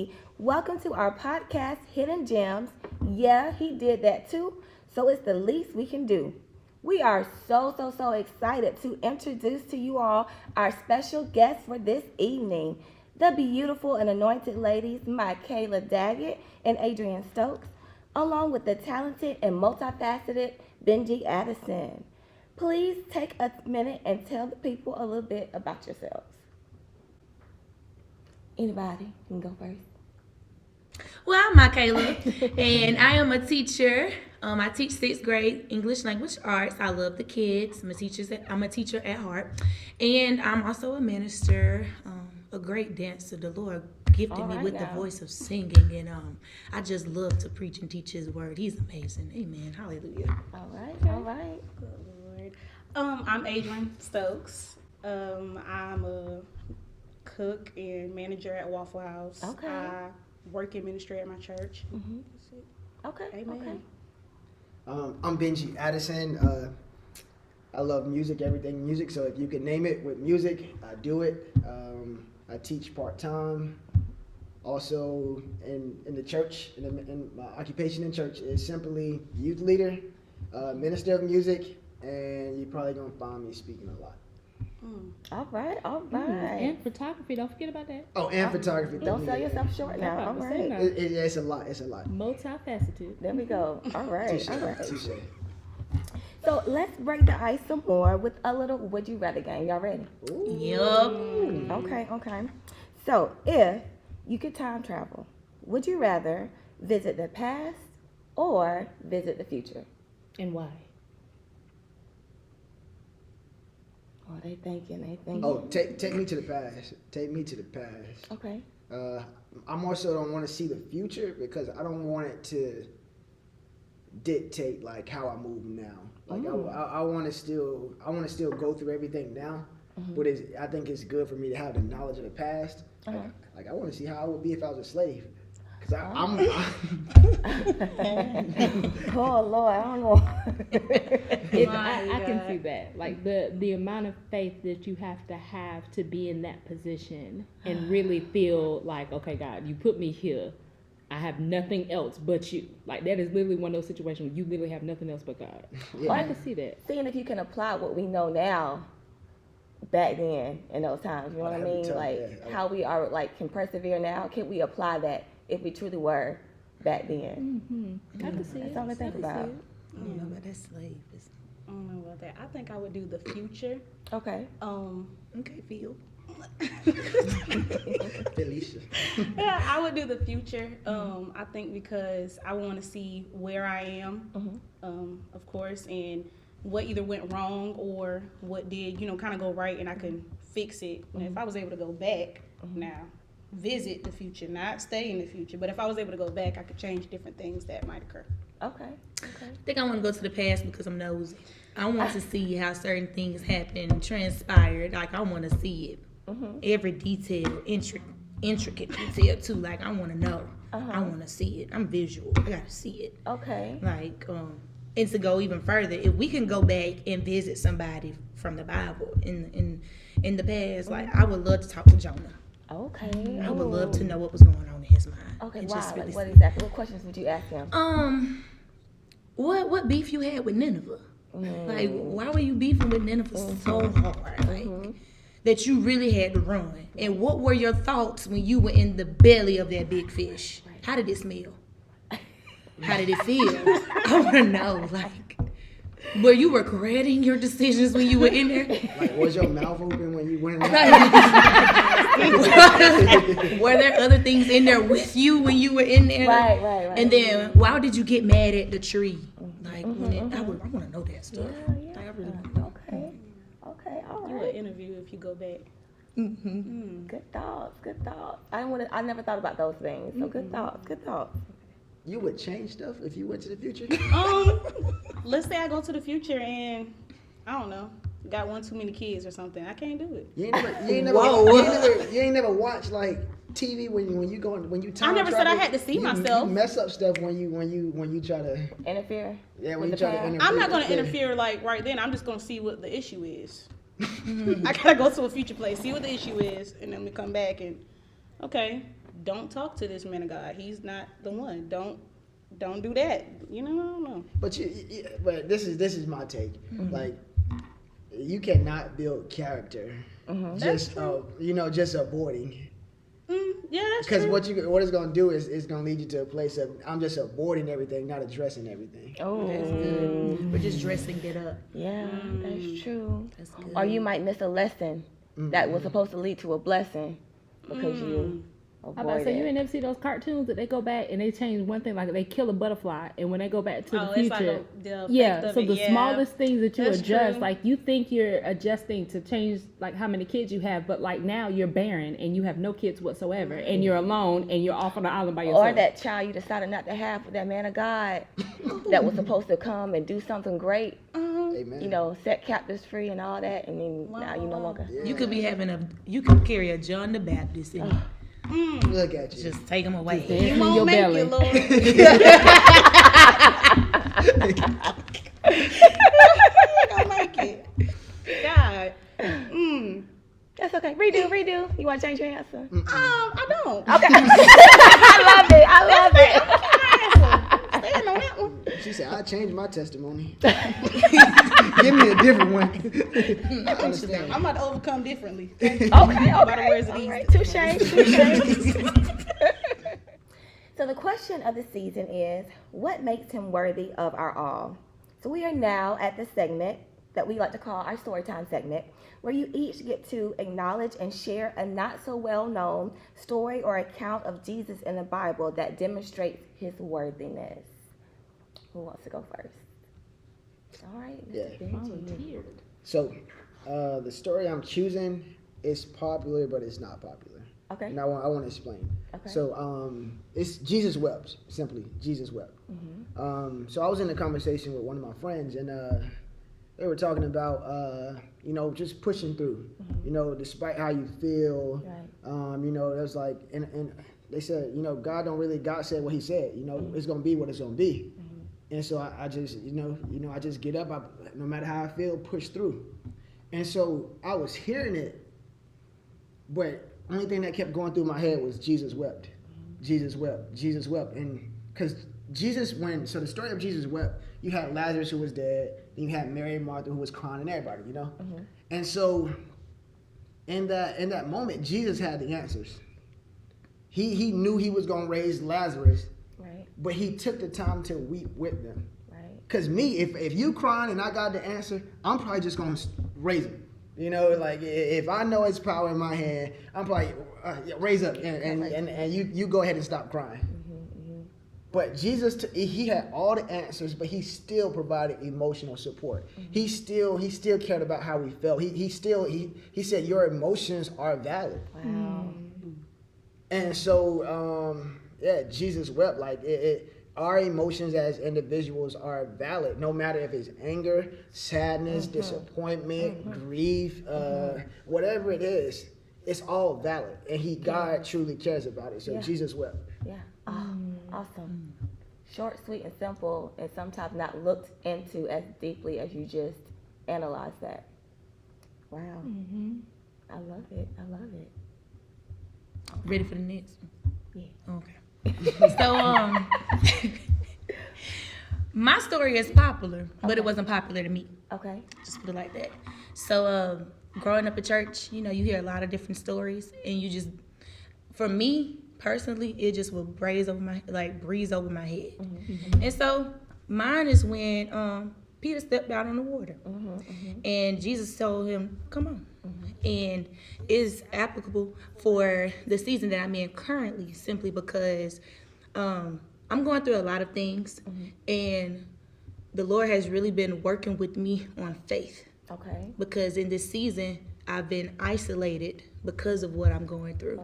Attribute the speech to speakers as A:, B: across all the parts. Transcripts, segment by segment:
A: Benji. Welcome to our podcast, Hidden Gems. Yeah, he did that too, so it's the least we can do. We are so excited to introduce to you all our special guest for this evening, the beautiful and anointed ladies, MyKalah Daggett and Adran Stokes, along with the talented and multifaceted Benji Addison. Please take a minute and tell the people a little bit about yourselves. Anybody can go first.
B: Well, I'm MyKalah, and I am a teacher. I teach 6th grade English language arts. I love the kids. I'm a teacher at heart, and I'm also a minister, a great dancer. The Lord gifted me with the voice of singing, and I just love to preach and teach His word. He's amazing. Amen. Hallelujah.
A: All right.
C: Good Lord. I'm Adran Stokes. I'm a cook and manager at Waffle House.
A: Okay.
C: I work in ministry at my church.
A: Mm-hmm. Okay.
C: Amen.
D: I'm Benji Addison. I love music, everything music. So if you can name it with music, I do it. I teach part-time. Also in the church, in my occupation in church is simply youth leader, minister of music, and you're probably going to find me speaking a lot.
A: All right.
E: And photography, don't forget about that.
D: Oh, and photography.
A: Don't sell yourself short now. All right.
D: It's a lot.
E: Multifaceted.
A: There we go. All right.
D: Touche.
A: So let's break the ice some more with a little would you rather game. Y'all ready?
B: Yup.
A: Okay. So if you could time travel, would you rather visit the past or visit the future?
E: And why?
A: Oh, they thinking.
D: Oh, take me to the past. Take me to the past.
A: Okay.
D: I more so don't want to see the future because I don't want it to dictate like how I move now. Like I want to still go through everything now, but I think it's good for me to have the knowledge of the past. Like I want to see how I would be if I was a slave. Cause I'm
A: Oh Lord, I don't know.
E: I can see that. Like the amount of faith that you have to be in that position and really feel like, okay, God, you put me here. I have nothing else but you. Like that is literally one of those situations where you literally have nothing else but God.
D: Yeah.
E: I can see that.
A: Seeing if you can apply what we know now back then in those times, you know what I mean? Like how we are can persevere now. Can we apply that if we truly were back then?
E: I can see
A: That's
E: it.
A: all I think about.
B: I don't know about that slave.
C: I don't know about that. I think I would do the future.
A: Okay.
B: Okay, Phil.
D: Felicia.
C: Yeah, I would do the future. I think because I want to see where I am, of course, and what either went wrong or what did, kind of go right, and I can fix it. And if I was able to go back now, visit the future, not stay in the future, but if I was able to go back, I could change different things that might occur.
A: Okay.
B: I think I want to go to the past because I'm nosy. I want to see how certain things happened, transpired. Like I want to see it. Every detail, intricate detail too. Like I want to know. I want to see it. I'm visual. I gotta see it.
A: Okay.
B: Like and to go even further, if we can go back and visit somebody from the Bible in the past, like I would love to talk to Jonah.
A: Okay.
B: I would love to know what was going on in his mind.
A: Okay.
B: And
A: Wow.
B: just really
A: What questions would you ask him?
B: What beef you had with Nineveh? Like, why were you beefing with Nineveh so hard? Like, that you really had to run. And what were your thoughts when you were in the belly of that big fish? How did it smell? How did it feel? I want to know, like, were you regretting your decisions when you were in there?
D: Like, was your mouth open when you went in
B: Were there other things in there with you when you were in there?
A: Right.
B: And then, why did you get mad at the tree? Like, I want to know that stuff.
A: Yeah.
B: Like, I really want to know.
A: Okay. All
C: You
A: right.
C: would interview if you go back.
A: Good thoughts. I never thought about those things. So good thoughts.
D: You would change stuff if you went to the future?
C: Let's say I go to the future and I don't know, got one too many kids or something. I can't do it.
D: You ain't never watched like TV when you time
C: I never said I
D: travel,
C: had to see
D: you
C: myself.
D: mess up stuff when you try to
A: Interfere.
D: when
A: with
D: you
A: the
D: try to
A: past?
D: interfere.
C: I'm not going to
D: Yeah.
C: interfere like right then. I'm just going to see what the issue is. I got to go to a future place, see what the issue is, and then we come back and, okay, don't talk to this man of God. He's not the one. Don't do that. You know, I don't know.
D: But but this is my take. Like, you cannot build character just just avoiding.
C: Yeah, that's
D: Because
C: true.
D: what it's gonna do is gonna lead you to a place of I'm just avoiding everything, not addressing everything.
A: Oh,
B: That's good. We're just dressing it up.
A: yeah, that's true.
B: That's good.
A: Or you might miss a lesson that was supposed to lead to a blessing because you
E: How about
A: avoided.
E: say you ain't never see those cartoons that they go back and they change one thing, like they kill a butterfly, and when they go back to the
C: it's
E: future,
C: like the effect
E: yeah.
C: of
E: So
C: it,
E: the smallest things that you
C: That's
E: adjust,
C: true.
E: like you think you're adjusting to change like how many kids you have, but like now you're barren and you have no kids whatsoever, and you're alone and you're off on the island by yourself.
A: Or that child you decided not to have with that man of God that was supposed to come and do something great,
D: Amen.
A: you know, set captives free and all that, and then now you no longer.
D: Yeah.
B: You could be you could carry a John the Baptist and
D: Look at you.
B: just take him away.
E: Dancing
C: You
E: in
C: won't
E: your
C: make
E: belly.
C: it, Lord. Don't make it. God.
A: That's okay. Redo. You want to change your answer?
C: I don't.
A: Okay. I love it.
C: Stand on that one.
D: She said, I changed my testimony. Give me a different one. I understand.
C: I'm about to overcome differently.
A: Okay.
C: By the words of
A: All
C: these.
A: right. Touche. So the question of the season is, what makes him worthy of our all? So we are now at the segment that we like to call our Storytime segment, where you each get to acknowledge and share a not so well known story or account of Jesus in the Bible that demonstrates his worthiness. Who wants to go first? All right. Mr.
D: Yeah.
A: Benji.
E: Volunteered.
D: So, the story I'm choosing is popular, but it's not popular.
A: Okay.
D: And I want to explain.
A: Okay.
D: So, it's Jesus wept. Simply, Jesus wept. So I was in a conversation with one of my friends, and they were talking about, just pushing through. Despite how you feel.
A: Right.
D: There's like, and they said, God said what He said. It's gonna be what it's gonna be. And so I just, I just get up. No matter how I feel, push through. And so I was hearing it, but only thing that kept going through my head was Jesus wept. Jesus wept. Jesus wept. And because so the story of Jesus wept, you had Lazarus who was dead, then you had Mary and Martha who was crying, and everybody, And so in that moment, Jesus had the answers. He knew He was going to raise Lazarus,
A: Right.
D: but He took the time to weep with them.
A: Right.
D: Because me, if you crying and I got the answer, I'm probably just going to raise him. Like if I know it's power in my hand, I'm probably raise up and you go ahead and stop crying. But Jesus, He had all the answers, but He still provided emotional support. He still cared about how we felt. He said your emotions are valid.
A: Wow.
D: And so Jesus wept. Like our emotions as individuals are valid, no matter if it's anger, sadness, disappointment, grief, whatever it is. It's all valid, and God truly cares about it. So
A: Yeah.
D: Jesus wept.
A: Yeah. Oh, awesome. Short, sweet, and simple, and sometimes not looked into as deeply as you just analyze that. Wow. I love it.
B: Ready for the next one?
A: Yeah.
B: Okay. So my story is popular, but it wasn't popular to me.
A: Okay.
B: Just put it like that. So growing up at church, you hear a lot of different stories, and for me personally, it just will breeze over my head. And so mine is when Peter stepped out on the water, and Jesus told him, "Come on." And is applicable for the season that I'm in currently, simply because I'm going through a lot of things, and the Lord has really been working with me on faith.
A: Okay.
B: Because in this season, I've been isolated because of what I'm going through.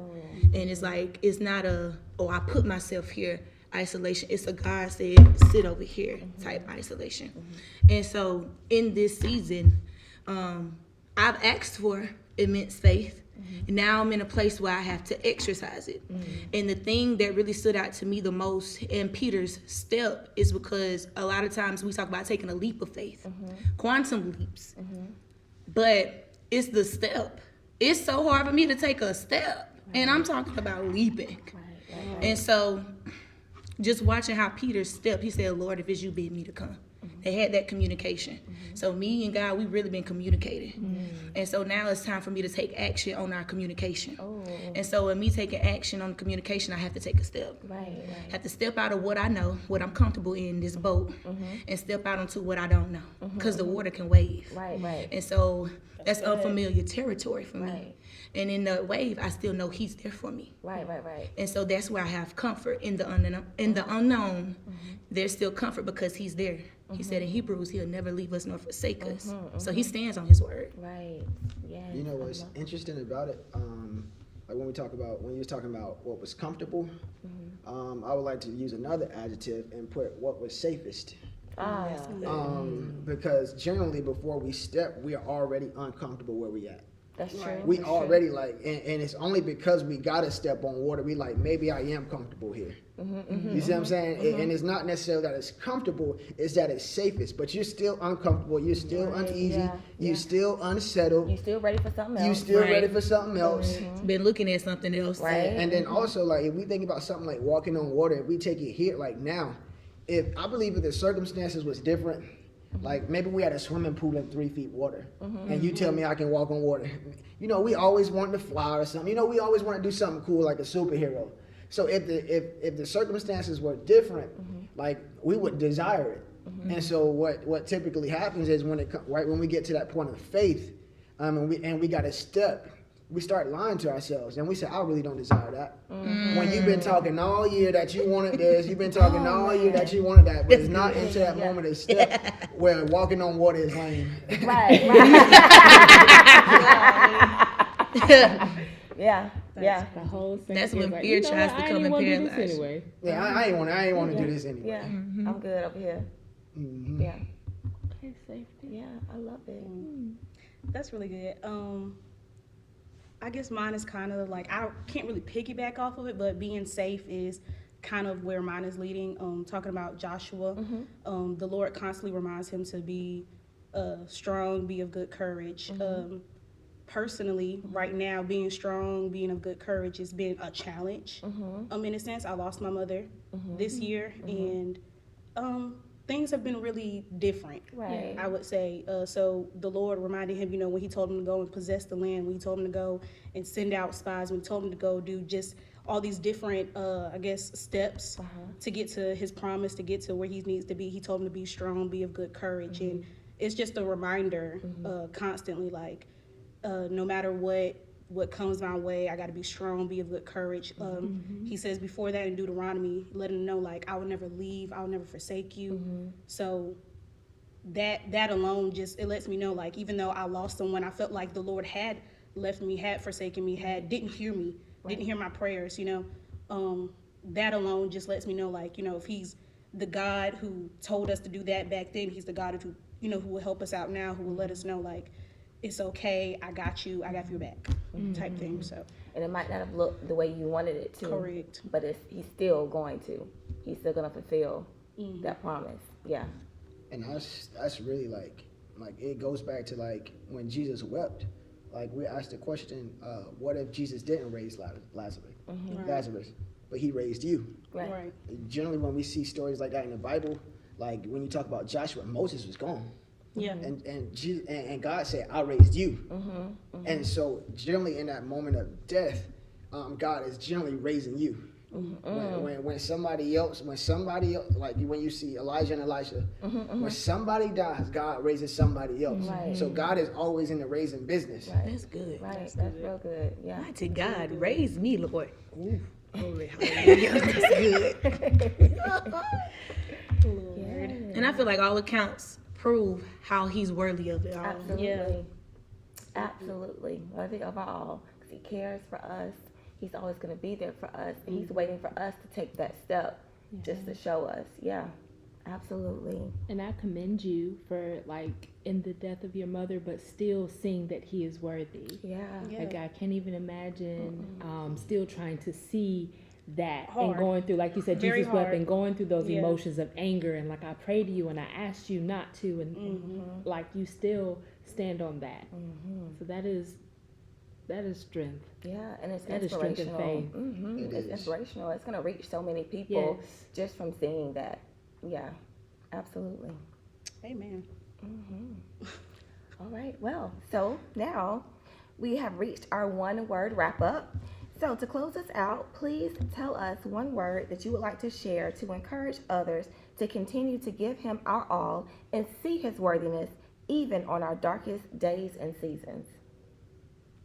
B: And it's like, it's not I put myself here isolation. It's a God said, sit over here type isolation. And so in this season, I've asked for immense faith. And now I'm in a place where I have to exercise it. And the thing that really stood out to me the most in Peter's step is because a lot of times we talk about taking a leap of faith, quantum leaps. But it's the step. It's so hard for me to take a step. And I'm talking about leaping. And so just watching how Peter stepped, he said, Lord, if it's you, bid me to come. They had that communication. So me and God, we really been communicating. And so now it's time for me to take action on our communication. And so in me taking action on communication, I have to take a step.
A: Right.
B: I have to step out of what I know, what I'm comfortable in this boat, and step out into what I don't know. Because the water can wave.
A: Right.
B: And so that's unfamiliar territory for me.
A: Right.
B: And in the wave, I still know he's there for me.
A: Right.
B: And so that's where I have comfort in the unknown. In the unknown, there's still comfort because he's there. He said in Hebrews, he'll never leave us nor forsake us. So he stands on his word.
A: Right. Yes.
D: You know what's interesting about it? Like when you was talking about what was comfortable, I would like to use another adjective and put what was safest. Because generally before we step, we are already uncomfortable where we at.
A: That's true.
D: We already like, and it's only because we gotta step on water, we like, maybe I am comfortable here. You see what I'm saying? And it's not necessarily that it's comfortable, it's that it's safest, but you're still uncomfortable, you're still uneasy, you're still unsettled.
A: You still ready for something else.
D: You still ready for something else.
B: Been looking at something else.
A: Right.
D: And then also, like, if we think about something like walking on water, if we take it here, like now, I believe if the circumstances was different, like maybe we had a swimming pool in 3 feet water, and you tell me I can walk on water. You know, we always want to fly or something. You know, we always want to do something cool like a superhero. So if the circumstances were different, like we would desire it. And so what typically happens is when we get to that point of faith, and we got to step, we start lying to ourselves, and we say, I really don't desire that. When you've been talking all year that you wanted this, you've been talking all year that you wanted that, but it's not into that moment of step where walking on water is lame.
A: Right. Yeah.
E: The whole thing.
B: That's when fear tries to come and paralyze.
E: Anyway.
D: Yeah, I ain't want to do this anyway.
A: Yeah. I'm good over here. Yeah.
E: Okay, safety.
A: Yeah, I love it.
C: That's really good. I guess mine is kind of like, I can't really piggyback off of it, but being safe is kind of where mine is leading. Talking about Joshua, the Lord constantly reminds him to be strong, be of good courage. Personally, right now, being strong, being of good courage has been a challenge. In a sense, I lost my mother this year, and things have been really different,
A: Right.
C: I would say. So the Lord reminded him, when he told him to go and possess the land, when he told him to go and send out spies, when he told him to go do just all these different, steps to get to his promise, to get to where he needs to be. He told him to be strong, be of good courage. And it's just a reminder constantly, like, no matter what comes my way, I got to be strong, be of good courage. He says before that in Deuteronomy, let him know, like, I will never leave, I will never forsake you. So that alone it lets me know, like, even though I lost someone, I felt like the Lord had left me, had forsaken me, didn't hear me, didn't hear my prayers, that alone just lets me know, like, if he's the God who told us to do that back then, he's the God who, who will help us out now, who will let us know, like, it's okay, I got your back, type thing. So,
A: And it might not have looked the way you wanted it to.
C: Correct.
A: But he's still going to. He's still going to fulfill that promise. Yeah.
D: And that's really like it goes back to like when Jesus wept. Like we asked the question, what if Jesus didn't raise Lazarus, but he raised you?
C: right.
D: Generally, when we see stories like that in the Bible, like when you talk about Joshua, Moses was gone.
C: Yeah.
D: And God said, I raised you. And so generally in that moment of death, God is generally raising you. When somebody else, like when you see Elijah and Elisha, when somebody dies, God raises somebody else.
A: Right.
D: So God is always in the raising business.
A: Right.
B: That's good.
A: Right. That's real good. Yeah.
B: Mighty God, raise me, Lord. Ooh. Glory, hallelujah. That's good. And I feel like all accounts prove how he's worthy of it all.
A: Absolutely.
C: Yeah.
A: Absolutely. Worthy of our all. Because he cares for us. He's always going to be there for us. And he's waiting for us to take that step just to show us. Yeah. Absolutely.
E: And I commend you for, like, in the death of your mother, but still seeing that he is worthy.
A: Yeah.
E: Like, I can't even imagine still trying to see that
C: Hard.
E: and going through, like you said,
C: Very
E: Jesus wept,
C: hard.
E: and going through those
C: Yeah.
E: emotions of anger, and like, I prayed to you and I asked you not to, and like, you still stand on that. So that is That is strength.
A: Yeah, and it's
E: That is strength and
A: inspirational.
E: faith.
D: It
A: It's
D: is.
A: inspirational. It's going to reach so many people
E: Yes.
A: just from seeing that. Yeah, absolutely.
C: Amen.
A: All right, well, so now we have reached our one word wrap up. So to close us out, please tell us one word that you would like to share to encourage others to continue to give him our all and see his worthiness even on our darkest days and seasons.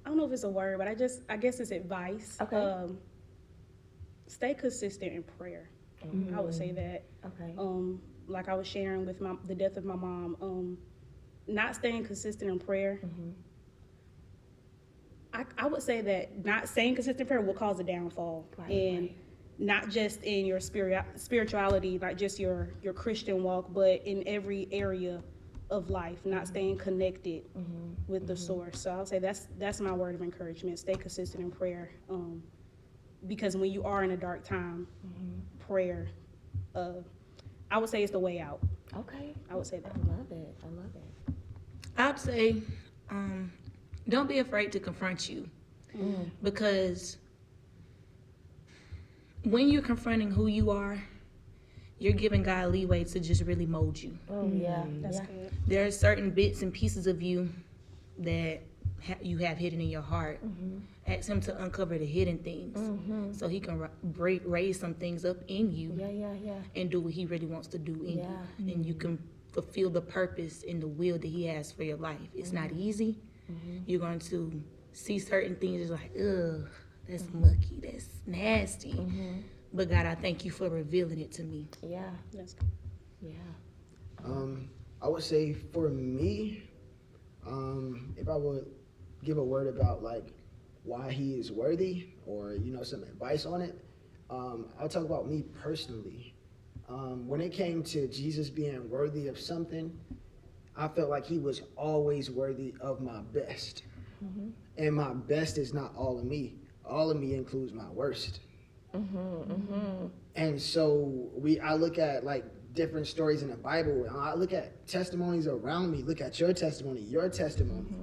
C: I don't know if it's a word, but I guess it's advice.
A: Okay.
C: Stay consistent in prayer. I would say that.
A: Okay.
C: Like I was sharing with the death of my mom, not staying consistent in prayer. I would say that not staying consistent in prayer will cause a downfall, and not just in your spirituality, not just your Christian walk, but in every area of life, not staying connected with the source. So I would say that's my word of encouragement. Stay consistent in prayer, because when you are in a dark time, prayer, I would say, it's the way out.
A: Okay.
C: I would say that.
A: I love it. I love it.
B: I'd say, don't be afraid to confront you, because when you're confronting who you are, you're giving God leeway to just really mold you.
A: Oh, yeah.
C: That's
A: Yeah.
C: good.
B: There are certain bits and pieces of you that you have hidden in your heart. Ask him to uncover the hidden things, so he can raise some things up in you
A: Yeah.
B: and do what he really wants to do in
A: Yeah.
B: you. And you can fulfill the purpose and the will that he has for your life. It's not easy. You're going to see certain things as like, ugh, that's mucky, that's nasty. But God, I thank you for revealing it to me.
A: Yeah.
C: That's good.
A: Yeah.
D: I would say for me, if I would give a word about like why he is worthy, or some advice on it, I'll talk about me personally. When it came to Jesus being worthy of something, I felt like he was always worthy of my best. And my best is not all of me. All of me includes my worst. And so I look at like different stories in the Bible, and I look at testimonies around me. Look at your testimony, your testimony.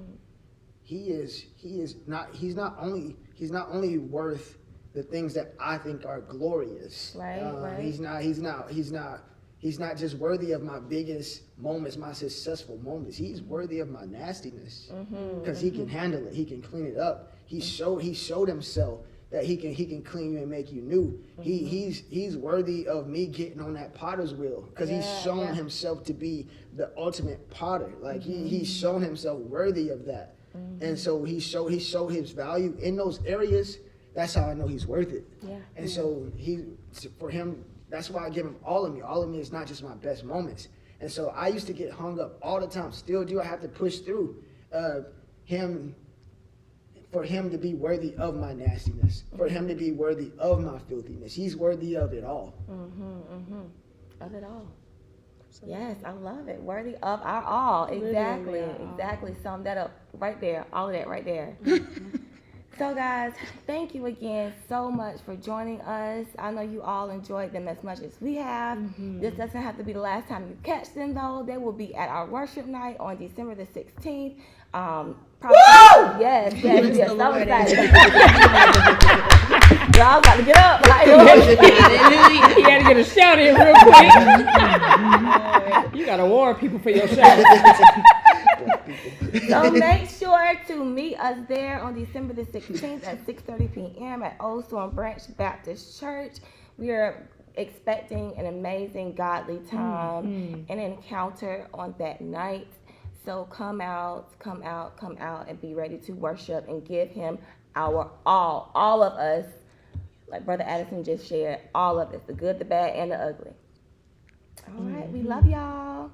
D: He's not only worth the things that I think are glorious.
A: Right.
D: He's not just worthy of my biggest moments, my successful moments. He's worthy of my nastiness, because he can handle it. He can clean it up. He showed himself that he can clean you and make you new. He's worthy of me getting on that potter's wheel, because he's shown himself to be the ultimate potter. Like he's shown himself worthy of that. And so he showed his value in those areas. That's how I know he's worth it.
A: Yeah.
D: And so for him, that's why I give him all of me. All of me is not just my best moments. And so I used to get hung up all the time. Still do. I have to push through for him to be worthy of my nastiness, for him to be worthy of my filthiness. He's worthy of it all.
A: Of it all. Yes, I love it. Worthy of our all. Exactly. Exactly. Sum that up right there. All of that right there. So guys, thank you again so much for joining us. I know you all enjoyed them as much as we have. This doesn't have to be the last time you catch them though. They will be at our worship night on December the 16th. Probably, yes. So excited. Y'all got to get up.
E: You got to get a shout in real quick. You got to warn people for your shout.
A: So make sure to meet us there on December the 16th at 6:30 p.m. at Old Storm Branch Baptist Church. We are expecting an amazing godly time and encounter on that night. So come out, and be ready to worship and give him our all of us. Like Brother Addison just shared, all of it, the good, the bad, and the ugly. All right, we love y'all.